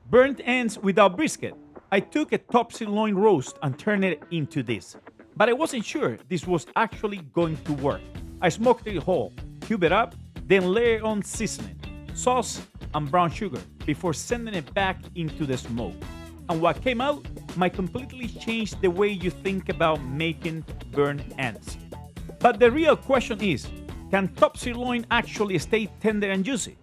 Burnt ends without brisket. I took a top sirloin roast and turned it into this, but I wasn't sure this was actually going to work. I smoked it whole, cube it up, then layer on seasoning, sauce, and brown sugar before sending it back into the smoke. And what came out might completely change the way you think about making burnt ends. But the real question is, can top sirloin actually stay tender and juicy?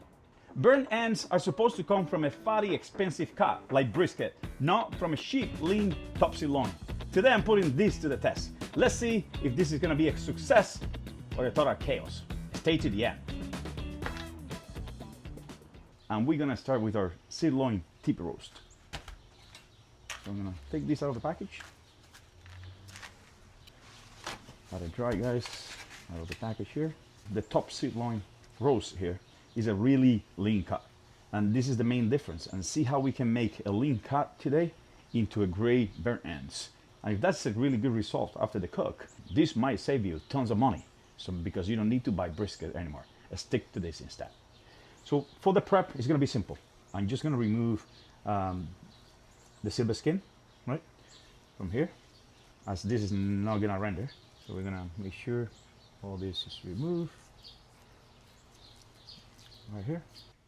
Burnt ends are supposed to come from a fatty, expensive cut like brisket, not from a cheap, lean top sirloin. Today I'm putting this to the test. Let's see if this is gonna be a success or a total chaos. Stay to the end. And we're gonna start with our sirloin tip roast. So I'm gonna take this out of the package. Let it dry, guys, out of the package here. The top sirloin roast here is a really lean cut, and this is the main difference. And see how we can make a lean cut today into a great burnt ends. And if that's a really good result after the cook, this might save you tons of money. So because you don't need to buy brisket anymore, stick to this instead. So for the prep, it's gonna be simple. I'm just gonna remove the silver skin, right, from here, as this is not gonna render. So we're gonna make sure all this is removed. Right here.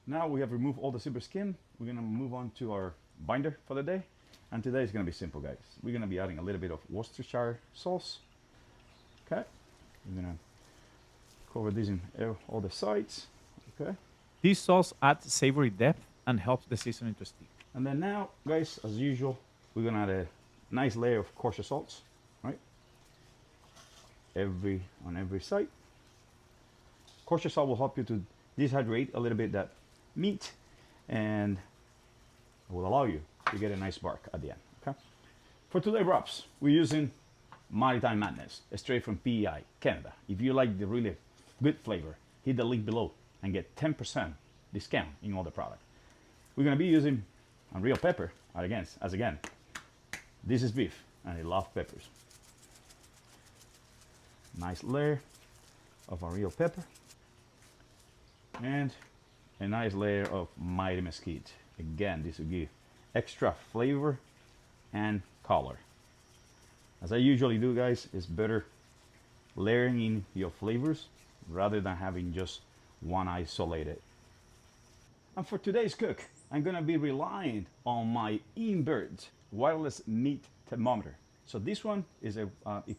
Now we have removed all the silver skin. We're gonna move on to our binder for the day. And today is gonna be simple, guys. We're gonna be adding a little bit of Worcestershire sauce. Okay. We're gonna cover this in all the sides. Okay. This sauce adds savory depth and helps the seasoning to stick. And then now, guys, as usual, we're gonna add a nice layer of kosher salts, right? On every side. Kosher salt will help you to dehydrate a little bit that meat and will allow you to get a nice bark at the end. Okay. For today wraps, we're using Maritime Madness, straight from PEI, Canada. If you like the really good flavor, hit the link below and get 10% discount in all the product. We're gonna be using real pepper as again. This is beef and I love peppers. Nice layer of our real pepper. And a nice layer of mighty mesquite. Again, this will give extra flavor and color. As I usually do, guys, it's better layering in your flavors rather than having just one isolated. And for today's cook, I'm gonna be relying on my INKBIRD Wireless meat thermometer. So this one is it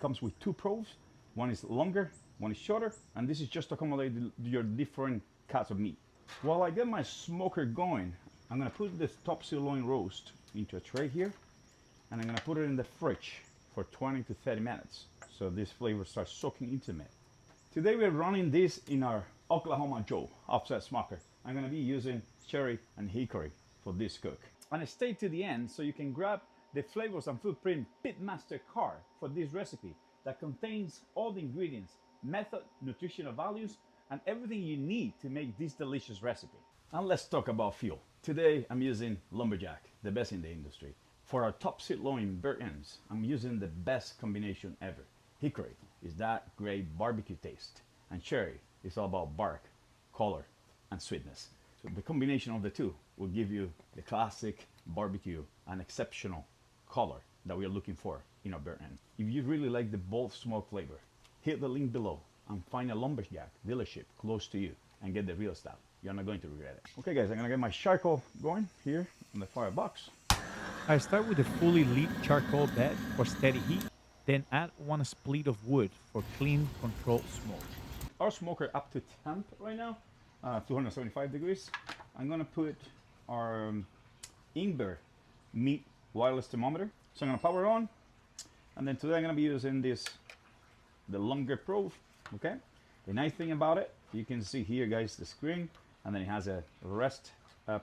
comes with two probes. One is longer, one is shorter, and this is just to accommodate your different cuts of meat. While I get my smoker going, I'm gonna put this top sirloin roast into a tray here, and I'm gonna put it in the fridge for 20 to 30 minutes so this flavor starts soaking into meat. Today we're running this in our Oklahoma Joe offset smoker. I'm gonna be using cherry and hickory for this cook. And stay to the end so you can grab the flavors and footprint pitmaster card for this recipe that contains all the ingredients, method, nutritional values, and everything you need to make this delicious recipe. And let's talk about fuel. Today I'm using Lumberjack, the best in the industry. For our top sirloin burnt ends, I'm using the best combination ever. Hickory is that great barbecue taste, and cherry is all about bark, color, and sweetness. So the combination of the two will give you the classic barbecue and exceptional color that we are looking for in our burnt end. If you really like the bold smoke flavor, hit the link below and find a Lumberjack dealership close to you and get the real stuff. You're not going to regret it. Okay, guys, I'm gonna get my charcoal going here in the firebox. I start with a fully lit charcoal bed for steady heat, then add one split of wood for clean, controlled smoke. Our smoker up to temp right now, 275 degrees. I'm gonna put our INKBIRD meat wireless thermometer. So I'm gonna power on, and then today I'm gonna be using the longer probe. Okay. The nice thing about it, you can see here, guys, the screen, and then it has a rest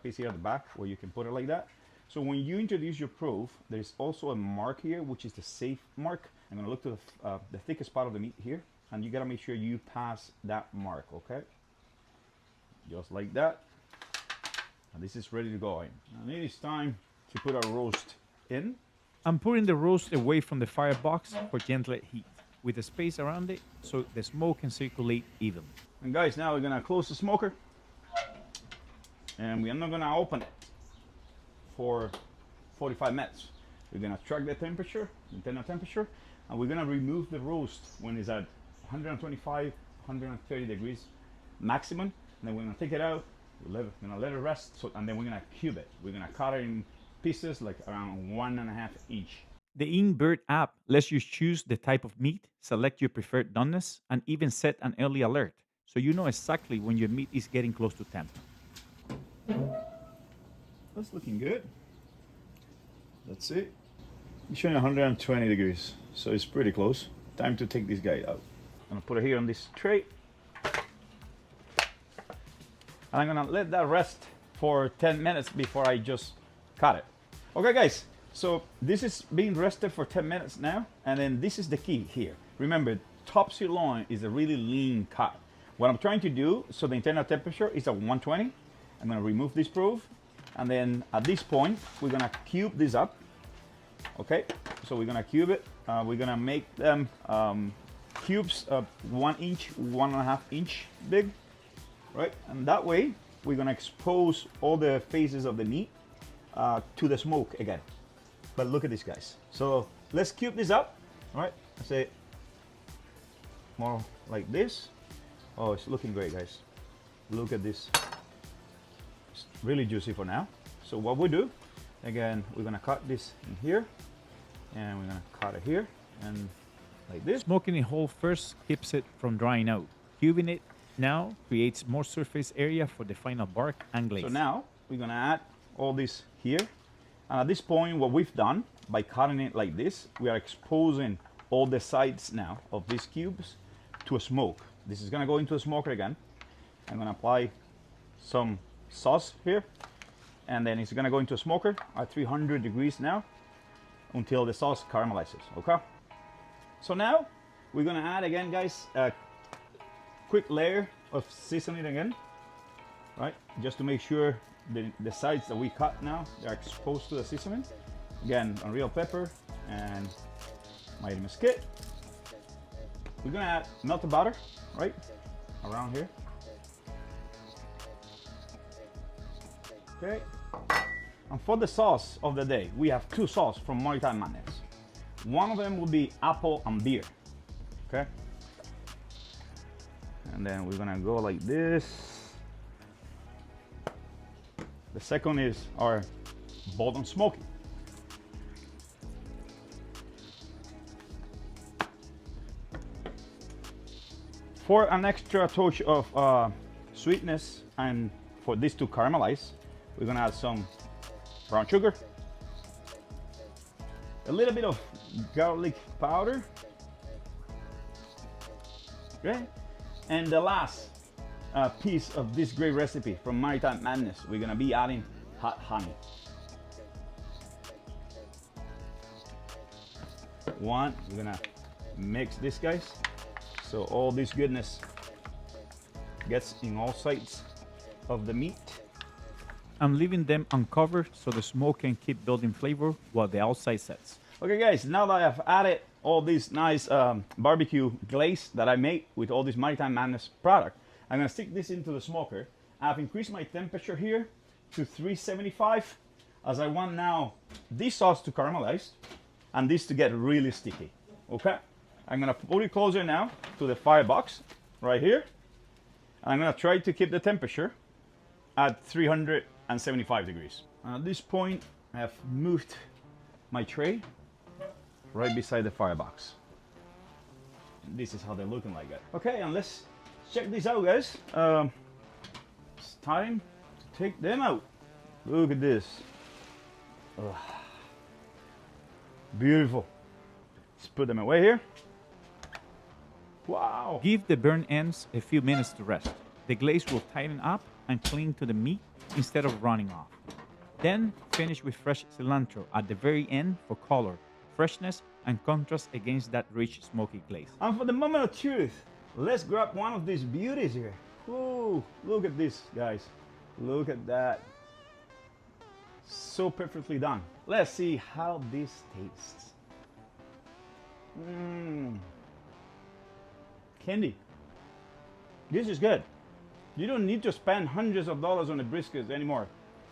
piece here at the back where you can put it like that. So when you introduce your probe, there's also a mark here, which is the safe mark. I'm gonna look to the thickest part of the meat here, and you gotta make sure you pass that mark, okay? Just like that. And this is ready to go in. And it is time to put our roast in. I'm putting the roast away from the firebox for gentler heat, with a space around it so the smoke can circulate evenly. And guys, now we're gonna close the smoker, and we are not gonna open it. for 45 minutes. We're gonna track the temperature, internal temperature, and we're gonna remove the roast when it's at 125, 130 degrees maximum. And then we're gonna take it out, we're gonna let it rest, and then we're gonna cube it. We're gonna cut it in pieces like around 1.5 inch. The INKBIRD app lets you choose the type of meat, select your preferred doneness, and even set an early alert so you know exactly when your meat is getting close to temp. That's looking good. That's it. It's showing 120 degrees, so it's pretty close. Time to take this guy out. I'm gonna put it here on this tray. And I'm gonna let that rest for 10 minutes before I just cut it. Okay guys, so this is being rested for 10 minutes now, and then this is the key here. Remember, top sirloin is a really lean cut. What I'm trying to do, so the internal temperature is at 120. I'm gonna remove this probe, and then at this point, we're gonna cube this up. Okay, so we're gonna cube it. We're gonna make them cubes of 1 inch, 1.5 inch big, right? And that way, we're gonna expose all the faces of the meat to the smoke again. But look at this, guys. So let's cube this up, right? I say more like this. Oh, it's looking great, guys. Look at this. It's really juicy for now. So what we do, again, we're gonna cut this in here, and we're gonna cut it here, and like this. Smoking it whole first keeps it from drying out. Cubing it now creates more surface area for the final bark and glaze. So now we're gonna add all this here. And at this point, what we've done by cutting it like this, we are exposing all the sides now of these cubes to a smoke. This is gonna go into a smoker again. I'm gonna apply some sauce here, and then it's gonna go into a smoker at 300 degrees now until the sauce caramelizes, okay? So now we're gonna add again, guys, a quick layer of seasoning again, right? Just to make sure the sides that we cut now, they're exposed to the seasoning. Again, unreal pepper and mighty Brisket. We're gonna add melted butter, right? Around here. Okay. And for the sauce of the day, we have two sauces from Maritime Madness. One of them will be apple and beer, okay? And then we're gonna go like this. The second is our bold and smoky. For an extra touch of sweetness and for this to caramelize, we're gonna add some brown sugar, a little bit of garlic powder, okay? And the last piece of this great recipe from Maritime Madness, we're gonna be adding hot honey. We're gonna mix this, guys, so all this goodness gets in all sides of the meat. I'm leaving them uncovered so the smoke can keep building flavor while the outside sets. Okay guys, now that I've added all this nice barbecue glaze that I made with all this Maritime Madness product, I'm gonna stick this into the smoker. I've increased my temperature here to 375, as I want now this sauce to caramelize and this to get really sticky, okay? I'm gonna put it closer now to the firebox right here. And I'm gonna try to keep the temperature at 375 degrees. At this point, I have moved my tray right beside the firebox. This is how they're looking like. Okay, and let's check this out, guys. It's time to take them out. Look at this. Ugh. Beautiful. Let's put them away here. Wow. Give the burnt ends a few minutes to rest. The glaze will tighten up and cling to the meat instead of running off. Then finish with fresh cilantro at the very end for color, freshness, and contrast against that rich smoky glaze. And for the moment of truth, let's grab one of these beauties here. Ooh, look at this, guys. Look at that. So perfectly done. Let's see how this tastes. Candy. This is good. You don't need to spend hundreds of dollars on the briskets anymore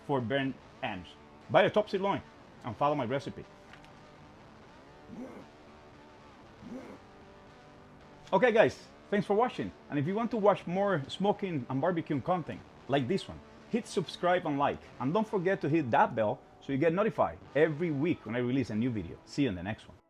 for burnt ends. buy a top sirloin and follow my recipe. Okay guys, thanks for watching. And if you want to watch more smoking and barbecuing content like this one, hit subscribe and like. And don't forget to hit that bell so you get notified every week when I release a new video. See you in the next one.